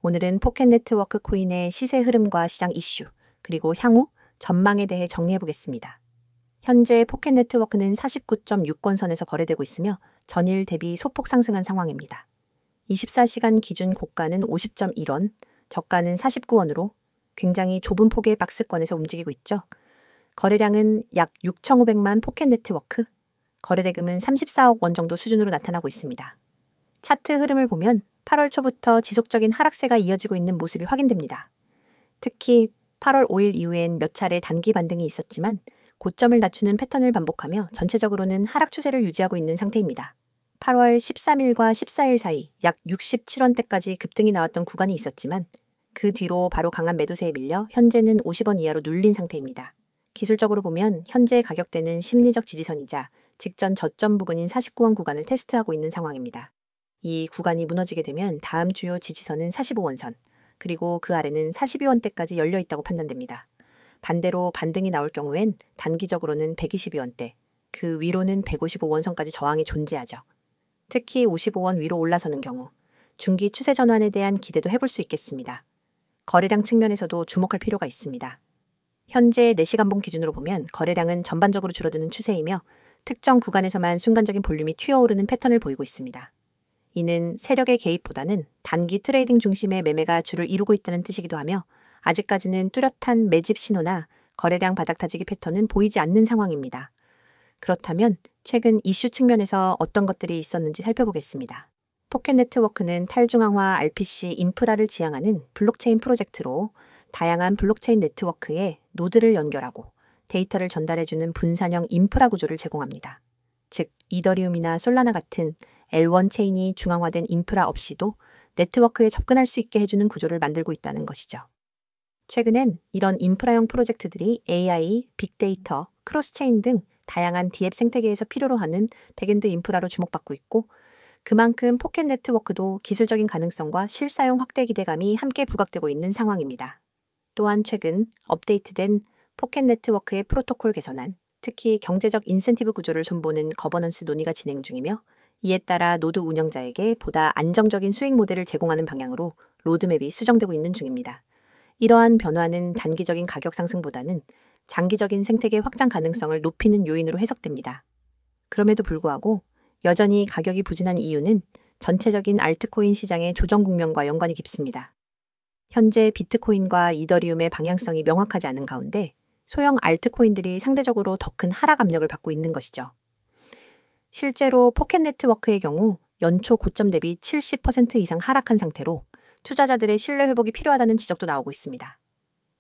오늘은 포켓 네트워크 코인의 시세 흐름과 시장 이슈, 그리고 향후 전망에 대해 정리해 보겠습니다. 현재 포켓 네트워크는 49.6권선에서 거래되고 있으며 전일 대비 소폭 상승한 상황입니다. 24시간 기준 고가는 50.1원, 저가는 49원으로 굉장히 좁은 폭의 박스권에서 움직이고 있죠. 거래량은 약 6,500만 포켓 네트워크, 거래대금은 34억 원 정도 수준으로 나타나고 있습니다. 차트 흐름을 보면 8월 초부터 지속적인 하락세가 이어지고 있는 모습이 확인됩니다. 특히 8월 5일 이후엔 몇 차례 단기 반등이 있었지만 고점을 낮추는 패턴을 반복하며 전체적으로는 하락 추세를 유지하고 있는 상태입니다. 8월 13일과 14일 사이 약 67원대까지 급등이 나왔던 구간이 있었지만 그 뒤로 바로 강한 매도세에 밀려 현재는 50원 이하로 눌린 상태입니다. 기술적으로 보면 현재 가격대는 심리적 지지선이자 직전 저점 부근인 49원 구간을 테스트하고 있는 상황입니다. 이 구간이 무너지게 되면 다음 주요 지지선은 45원선, 그리고 그 아래는 42원대까지 열려 있다고 판단됩니다. 반대로 반등이 나올 경우엔 단기적으로는 122원대, 그 위로는 155원선까지 저항이 존재하죠. 특히 55원 위로 올라서는 경우 중기 추세 전환에 대한 기대도 해볼 수 있겠습니다. 거래량 측면에서도 주목할 필요가 있습니다. 현재 4시간봉 기준으로 보면 거래량은 전반적으로 줄어드는 추세이며 특정 구간에서만 순간적인 볼륨이 튀어오르는 패턴을 보이고 있습니다. 이는 세력의 개입보다는 단기 트레이딩 중심의 매매가 주를 이루고 있다는 뜻이기도 하며 아직까지는 뚜렷한 매집 신호나 거래량 바닥 다지기 패턴은 보이지 않는 상황입니다. 그렇다면 최근 이슈 측면에서 어떤 것들이 있었는지 살펴보겠습니다. 포켓 네트워크는 탈중앙화 RPC 인프라를 지향하는 블록체인 프로젝트로 다양한 블록체인 네트워크에 노드를 연결하고 데이터를 전달해주는 분산형 인프라 구조를 제공합니다. 즉, 이더리움이나 솔라나 같은 L1 체인이 중앙화된 인프라 없이도 네트워크에 접근할 수 있게 해주는 구조를 만들고 있다는 것이죠. 최근엔 이런 인프라형 프로젝트들이 AI, 빅데이터, 크로스체인 등 다양한 디앱 생태계에서 필요로 하는 백엔드 인프라로 주목받고 있고 그만큼 포켓 네트워크도 기술적인 가능성과 실사용 확대 기대감이 함께 부각되고 있는 상황입니다. 또한 최근 업데이트된 포켓 네트워크의 프로토콜 개선안, 특히 경제적 인센티브 구조를 손보는 거버넌스 논의가 진행 중이며 이에 따라 노드 운영자에게 보다 안정적인 수익 모델을 제공하는 방향으로 로드맵이 수정되고 있는 중입니다. 이러한 변화는 단기적인 가격 상승보다는 장기적인 생태계 확장 가능성을 높이는 요인으로 해석됩니다. 그럼에도 불구하고 여전히 가격이 부진한 이유는 전체적인 알트코인 시장의 조정 국면과 연관이 깊습니다. 현재 비트코인과 이더리움의 방향성이 명확하지 않은 가운데 소형 알트코인들이 상대적으로 더 큰 하락 압력을 받고 있는 것이죠. 실제로 포켓 네트워크의 경우 연초 고점 대비 70% 이상 하락한 상태로 투자자들의 신뢰 회복이 필요하다는 지적도 나오고 있습니다.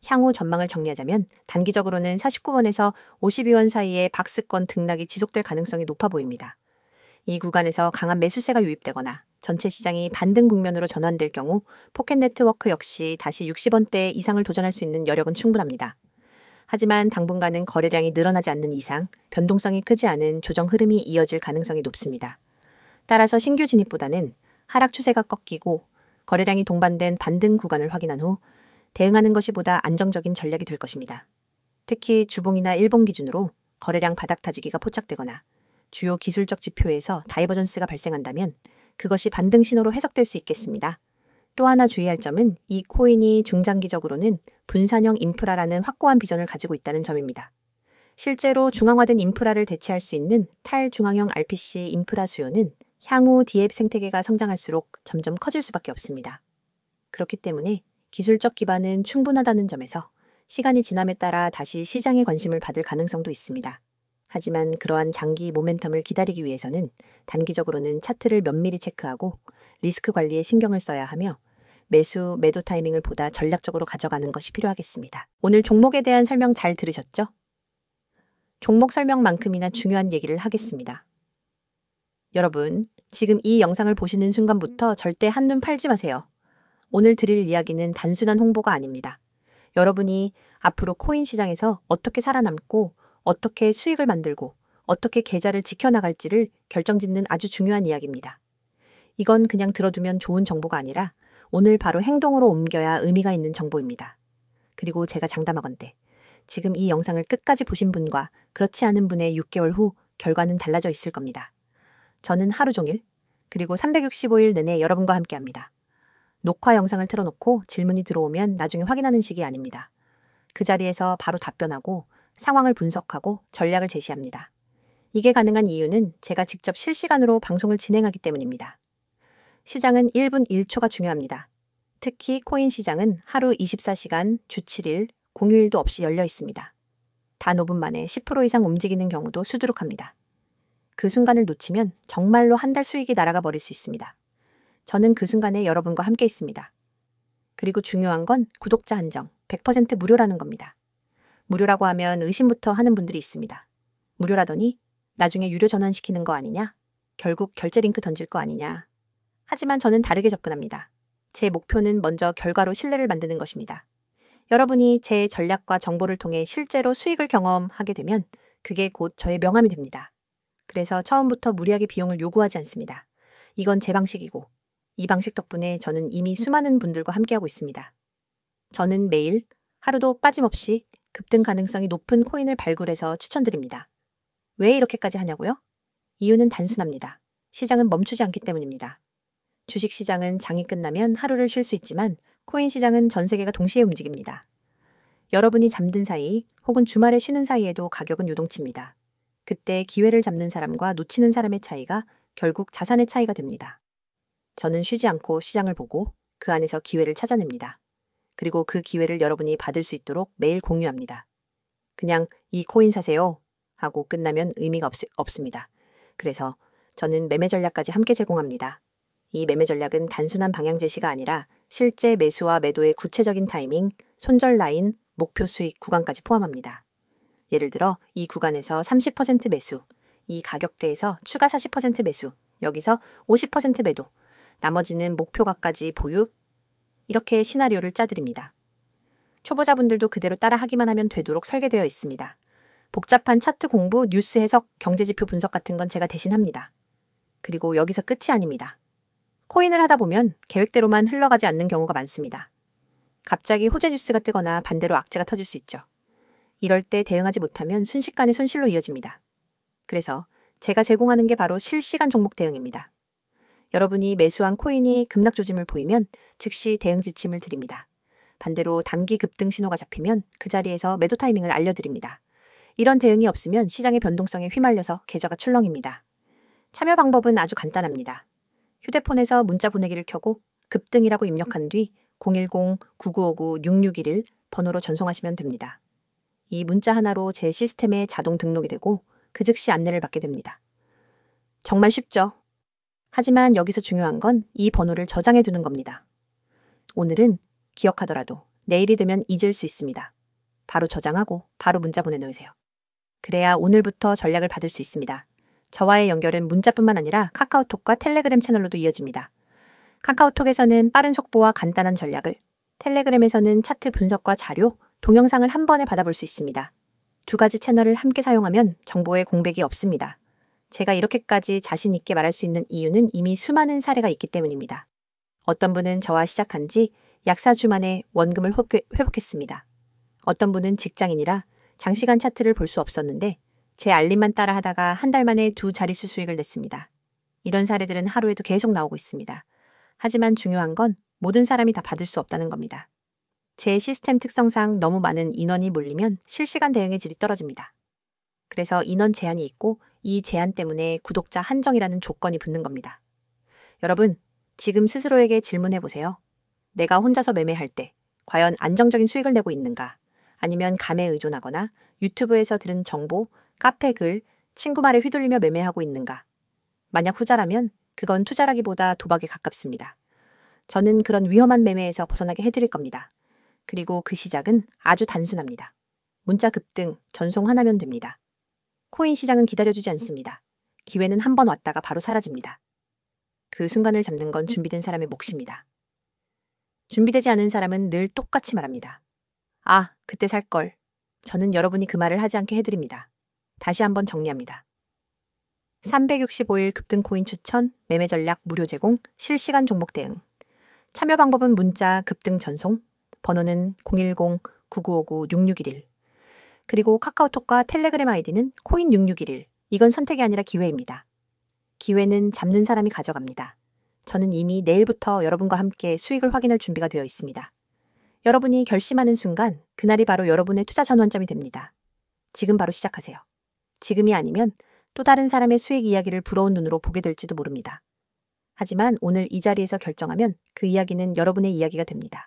향후 전망을 정리하자면 단기적으로는 49원에서 52원 사이의 박스권 등락이 지속될 가능성이 높아 보입니다. 이 구간에서 강한 매수세가 유입되거나 전체 시장이 반등 국면으로 전환될 경우 포켓 네트워크 역시 다시 60원대 이상을 도전할 수 있는 여력은 충분합니다. 하지만 당분간은 거래량이 늘어나지 않는 이상 변동성이 크지 않은 조정 흐름이 이어질 가능성이 높습니다. 따라서 신규 진입보다는 하락 추세가 꺾이고 거래량이 동반된 반등 구간을 확인한 후 대응하는 것이 보다 안정적인 전략이 될 것입니다. 특히 주봉이나 일봉 기준으로 거래량 바닥 다지기가 포착되거나 주요 기술적 지표에서 다이버전스가 발생한다면 그것이 반등 신호로 해석될 수 있겠습니다. 또 하나 주의할 점은 이 코인이 중장기적으로는 분산형 인프라라는 확고한 비전을 가지고 있다는 점입니다. 실제로 중앙화된 인프라를 대체할 수 있는 탈중앙형 RPC 인프라 수요는 향후 디앱 생태계가 성장할수록 점점 커질 수밖에 없습니다. 그렇기 때문에 기술적 기반은 충분하다는 점에서 시간이 지남에 따라 다시 시장의 관심을 받을 가능성도 있습니다. 하지만 그러한 장기 모멘텀을 기다리기 위해서는 단기적으로는 차트를 면밀히 체크하고 리스크 관리에 신경을 써야 하며 매수, 매도 타이밍을 보다 전략적으로 가져가는 것이 필요하겠습니다. 오늘 종목에 대한 설명 잘 들으셨죠? 종목 설명만큼이나 중요한 얘기를 하겠습니다. 여러분, 지금 이 영상을 보시는 순간부터 절대 한눈 팔지 마세요. 오늘 드릴 이야기는 단순한 홍보가 아닙니다. 여러분이 앞으로 코인 시장에서 어떻게 살아남고 어떻게 수익을 만들고 어떻게 계좌를 지켜나갈지를 결정짓는 아주 중요한 이야기입니다. 이건 그냥 들어두면 좋은 정보가 아니라 오늘 바로 행동으로 옮겨야 의미가 있는 정보입니다. 그리고 제가 장담하건대 지금 이 영상을 끝까지 보신 분과 그렇지 않은 분의 6개월 후 결과는 달라져 있을 겁니다. 저는 하루 종일 그리고 365일 내내 여러분과 함께합니다. 녹화 영상을 틀어놓고 질문이 들어오면 나중에 확인하는 식이 아닙니다. 그 자리에서 바로 답변하고 상황을 분석하고 전략을 제시합니다. 이게 가능한 이유는 제가 직접 실시간으로 방송을 진행하기 때문입니다. 시장은 1분 1초가 중요합니다. 특히 코인 시장은 하루 24시간, 주 7일, 공휴일도 없이 열려 있습니다. 단 5분 만에 10% 이상 움직이는 경우도 수두룩합니다. 그 순간을 놓치면 정말로 한 달 수익이 날아가 버릴 수 있습니다. 저는 그 순간에 여러분과 함께 있습니다. 그리고 중요한 건 구독자 한정, 100% 무료라는 겁니다. 무료라고 하면 의심부터 하는 분들이 있습니다. 무료라더니 나중에 유료 전환시키는 거 아니냐? 결국 결제 링크 던질 거 아니냐? 하지만 저는 다르게 접근합니다. 제 목표는 먼저 결과로 신뢰를 만드는 것입니다. 여러분이 제 전략과 정보를 통해 실제로 수익을 경험하게 되면 그게 곧 저의 명함이 됩니다. 그래서 처음부터 무리하게 비용을 요구하지 않습니다. 이건 제 방식이고 이 방식 덕분에 저는 이미 수많은 분들과 함께하고 있습니다. 저는 매일 하루도 빠짐없이 급등 가능성이 높은 코인을 발굴해서 추천드립니다. 왜 이렇게까지 하냐고요? 이유는 단순합니다. 시장은 멈추지 않기 때문입니다. 주식 시장은 장이 끝나면 하루를 쉴 수 있지만 코인 시장은 전 세계가 동시에 움직입니다. 여러분이 잠든 사이 혹은 주말에 쉬는 사이에도 가격은 요동칩니다. 그때 기회를 잡는 사람과 놓치는 사람의 차이가 결국 자산의 차이가 됩니다. 저는 쉬지 않고 시장을 보고 그 안에서 기회를 찾아냅니다. 그리고 그 기회를 여러분이 받을 수 있도록 매일 공유합니다. 그냥 이 코인 사세요 하고 끝나면 의미가 없습니다. 그래서 저는 매매 전략까지 함께 제공합니다. 이 매매 전략은 단순한 방향 제시가 아니라 실제 매수와 매도의 구체적인 타이밍, 손절 라인, 목표 수익 구간까지 포함합니다. 예를 들어 이 구간에서 30% 매수, 이 가격대에서 추가 40% 매수, 여기서 50% 매도, 나머지는 목표가까지 보유, 이렇게 시나리오를 짜드립니다. 초보자분들도 그대로 따라 하기만 하면 되도록 설계되어 있습니다. 복잡한 차트 공부, 뉴스 해석, 경제지표 분석 같은 건 제가 대신 합니다. 그리고 여기서 끝이 아닙니다. 코인을 하다 보면 계획대로만 흘러가지 않는 경우가 많습니다. 갑자기 호재 뉴스가 뜨거나 반대로 악재가 터질 수 있죠. 이럴 때 대응하지 못하면 순식간에 손실로 이어집니다. 그래서 제가 제공하는 게 바로 실시간 종목 대응입니다. 여러분이 매수한 코인이 급락 조짐을 보이면 즉시 대응 지침을 드립니다. 반대로 단기 급등 신호가 잡히면 그 자리에서 매도 타이밍을 알려드립니다. 이런 대응이 없으면 시장의 변동성에 휘말려서 계좌가 출렁입니다. 참여 방법은 아주 간단합니다. 휴대폰에서 문자 보내기를 켜고 급등이라고 입력한 뒤 010-9959-6611 번호로 전송하시면 됩니다. 이 문자 하나로 제 시스템에 자동 등록이 되고 그 즉시 안내를 받게 됩니다. 정말 쉽죠? 하지만 여기서 중요한 건 이 번호를 저장해 두는 겁니다. 오늘은 기억하더라도 내일이 되면 잊을 수 있습니다. 바로 저장하고 바로 문자 보내놓으세요. 그래야 오늘부터 전략을 받을 수 있습니다. 저와의 연결은 문자뿐만 아니라 카카오톡과 텔레그램 채널로도 이어집니다. 카카오톡에서는 빠른 속보와 간단한 전략을, 텔레그램에서는 차트 분석과 자료, 동영상을 한 번에 받아볼 수 있습니다. 두 가지 채널을 함께 사용하면 정보에 공백이 없습니다. 제가 이렇게까지 자신 있게 말할 수 있는 이유는 이미 수많은 사례가 있기 때문입니다. 어떤 분은 저와 시작한 지 약 4주 만에 원금을 회복했습니다. 어떤 분은 직장인이라 장시간 차트를 볼 수 없었는데 제 알림만 따라 하다가 한 달 만에 2자릿수 수익을 냈습니다. 이런 사례들은 하루에도 계속 나오고 있습니다. 하지만 중요한 건 모든 사람이 다 받을 수 없다는 겁니다. 제 시스템 특성상 너무 많은 인원이 몰리면 실시간 대응의 질이 떨어집니다. 그래서 인원 제한이 있고 이 제한 때문에 구독자 한정이라는 조건이 붙는 겁니다. 여러분, 지금 스스로에게 질문해 보세요. 내가 혼자서 매매할 때 과연 안정적인 수익을 내고 있는가? 아니면 감에 의존하거나 유튜브에서 들은 정보, 카페 글, 친구 말에 휘둘리며 매매하고 있는가? 만약 후자라면 그건 투자라기보다 도박에 가깝습니다. 저는 그런 위험한 매매에서 벗어나게 해드릴 겁니다. 그리고 그 시작은 아주 단순합니다. 문자 급등, 전송 하나면 됩니다. 코인 시장은 기다려주지 않습니다. 기회는 한 번 왔다가 바로 사라집니다. 그 순간을 잡는 건 준비된 사람의 몫입니다. 준비되지 않은 사람은 늘 똑같이 말합니다. 아, 그때 살걸. 저는 여러분이 그 말을 하지 않게 해드립니다. 다시 한번 정리합니다. 365일 급등 코인 추천, 매매 전략 무료 제공, 실시간 종목 대응. 참여 방법은 문자 급등 전송, 번호는 010-9959-6611. 그리고 카카오톡과 텔레그램 아이디는 코인6611. 이건 선택이 아니라 기회입니다. 기회는 잡는 사람이 가져갑니다. 저는 이미 내일부터 여러분과 함께 수익을 확인할 준비가 되어 있습니다. 여러분이 결심하는 순간 그날이 바로 여러분의 투자 전환점이 됩니다. 지금 바로 시작하세요. 지금이 아니면 또 다른 사람의 수익 이야기를 부러운 눈으로 보게 될지도 모릅니다. 하지만 오늘 이 자리에서 결정하면 그 이야기는 여러분의 이야기가 됩니다.